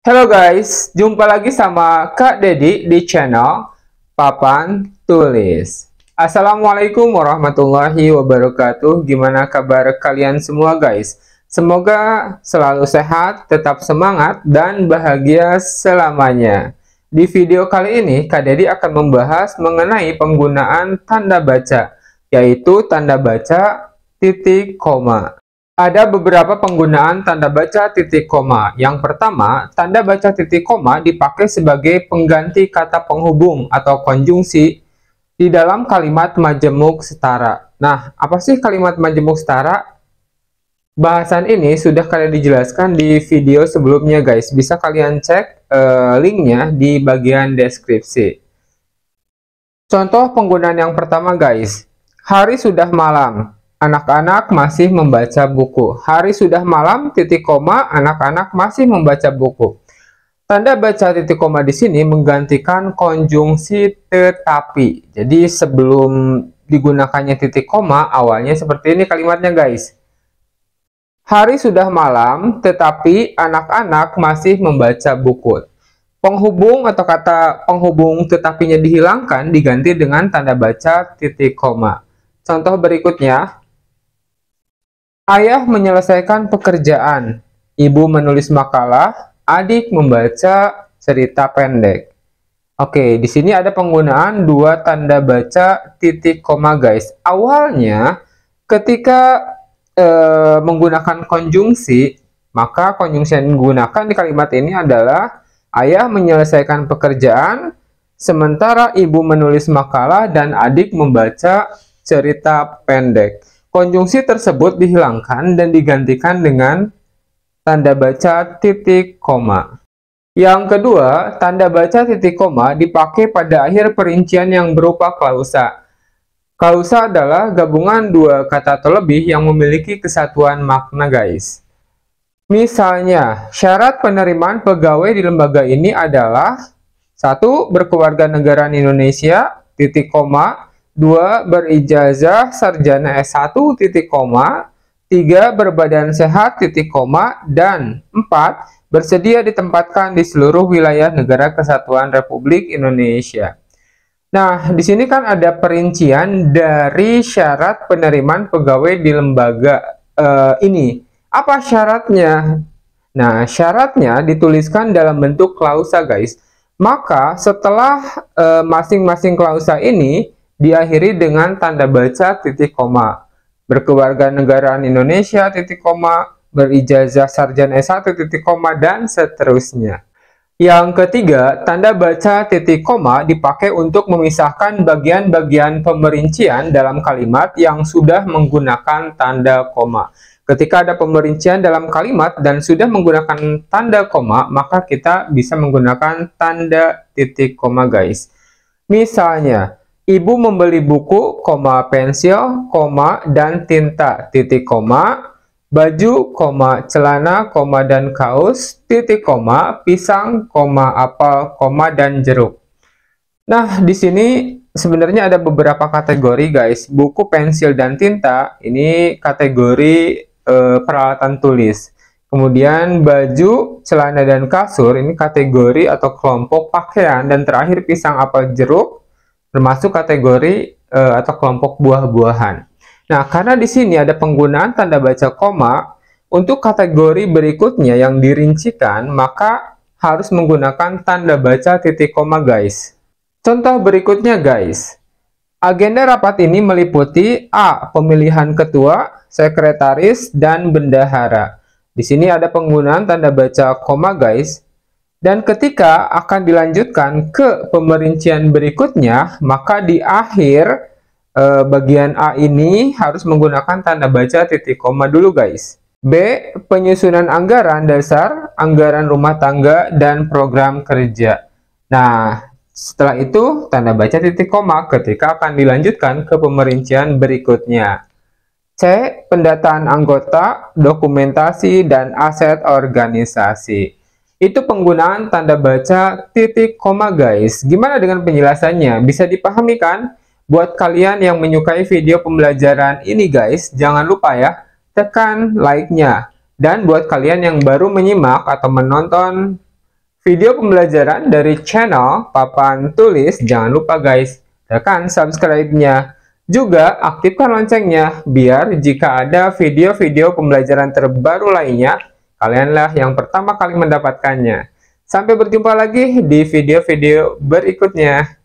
Halo guys, jumpa lagi sama Kak Dedi di channel Papan Tulis. Assalamualaikum warahmatullahi wabarakatuh. Gimana kabar kalian semua guys? Semoga selalu sehat, tetap semangat, dan bahagia selamanya. Di video kali ini, Kak Dedi akan membahas mengenai penggunaan tanda baca, yaitu tanda baca titik koma. Ada beberapa penggunaan tanda baca titik koma. Yang pertama, tanda baca titik koma dipakai sebagai pengganti kata penghubung atau konjungsi di dalam kalimat majemuk setara. Nah, apa sih kalimat majemuk setara? Bahasan ini sudah kalian dijelaskan di video sebelumnya guys. Bisa kalian cek linknya di bagian deskripsi. Contoh penggunaan yang pertama guys. Hari sudah malam. Anak-anak masih membaca buku. Hari sudah malam, titik koma, anak-anak masih membaca buku. Tanda baca titik koma di sini menggantikan konjungsi tetapi. Jadi sebelum digunakannya titik koma, awalnya seperti ini kalimatnya guys. Hari sudah malam, tetapi anak-anak masih membaca buku. Penghubung atau kata penghubung tetapinya dihilangkan, diganti dengan tanda baca titik koma. Contoh berikutnya. Ayah menyelesaikan pekerjaan, ibu menulis makalah, adik membaca cerita pendek. Oke, di sini ada penggunaan dua tanda baca titik koma guys. Awalnya ketika menggunakan konjungsi, maka konjungsi yang digunakan di kalimat ini adalah ayah menyelesaikan pekerjaan, sementara ibu menulis makalah dan adik membaca cerita pendek. Konjungsi tersebut dihilangkan dan digantikan dengan tanda baca titik koma. Yang kedua, tanda baca titik koma dipakai pada akhir perincian yang berupa klausa. Klausa adalah gabungan dua kata atau lebih yang memiliki kesatuan makna guys. Misalnya, syarat penerimaan pegawai di lembaga ini adalah 1. Berkeluarga negaraan Indonesia, titik koma. 2. Berijazah sarjana S1, titik koma. 3. Berbadan sehat, titik koma. Dan 4. Bersedia ditempatkan di seluruh wilayah negara kesatuan Republik Indonesia. Nah, di sini kan ada perincian dari syarat penerimaan pegawai di lembaga ini. Apa syaratnya? Nah, syaratnya dituliskan dalam bentuk klausa guys. Maka setelah masing-masing klausa ini diakhiri dengan tanda baca titik koma. Berkeluarga negaraan Indonesia, titik koma. Berijazah sarjana S1, titik koma, dan seterusnya. Yang ketiga, tanda baca titik koma dipakai untuk memisahkan bagian-bagian pemerincian dalam kalimat yang sudah menggunakan tanda koma. Ketika ada pemerincian dalam kalimat dan sudah menggunakan tanda koma, maka kita bisa menggunakan tanda titik koma guys. Misalnya, ibu membeli buku, pensil, dan tinta, titik koma, baju, celana, dan kaos, titik koma, pisang, apel, dan jeruk. Nah, di sini sebenarnya ada beberapa kategori guys. Buku, pensil, dan tinta, ini kategori peralatan tulis. Kemudian baju, celana, dan kasur, ini kategori atau kelompok pakaian. Dan terakhir pisang, apel, jeruk, termasuk kategori atau kelompok buah-buahan. Nah, karena di sini ada penggunaan tanda baca koma, untuk kategori berikutnya yang dirincikan, maka harus menggunakan tanda baca titik koma guys. Contoh berikutnya guys. Agenda rapat ini meliputi A. Pemilihan ketua, sekretaris, dan bendahara. Di sini ada penggunaan tanda baca koma guys. Dan ketika akan dilanjutkan ke pemerincian berikutnya, maka di akhir bagian A ini harus menggunakan tanda baca titik koma dulu guys. B. Penyusunan anggaran dasar, anggaran rumah tangga, dan program kerja. Nah, setelah itu tanda baca titik koma ketika akan dilanjutkan ke pemerincian berikutnya. C. Pendataan anggota, dokumentasi, dan aset organisasi. Itu penggunaan tanda baca titik koma guys. Gimana dengan penjelasannya? Bisa dipahami kan? Buat kalian yang menyukai video pembelajaran ini guys, jangan lupa ya, tekan like-nya. Dan buat kalian yang baru menyimak atau menonton video pembelajaran dari channel Papan Tulis, jangan lupa guys, tekan subscribe-nya. Juga aktifkan loncengnya, biar jika ada video-video pembelajaran terbaru lainnya, kalianlah yang pertama kali mendapatkannya. Sampai berjumpa lagi di video-video berikutnya.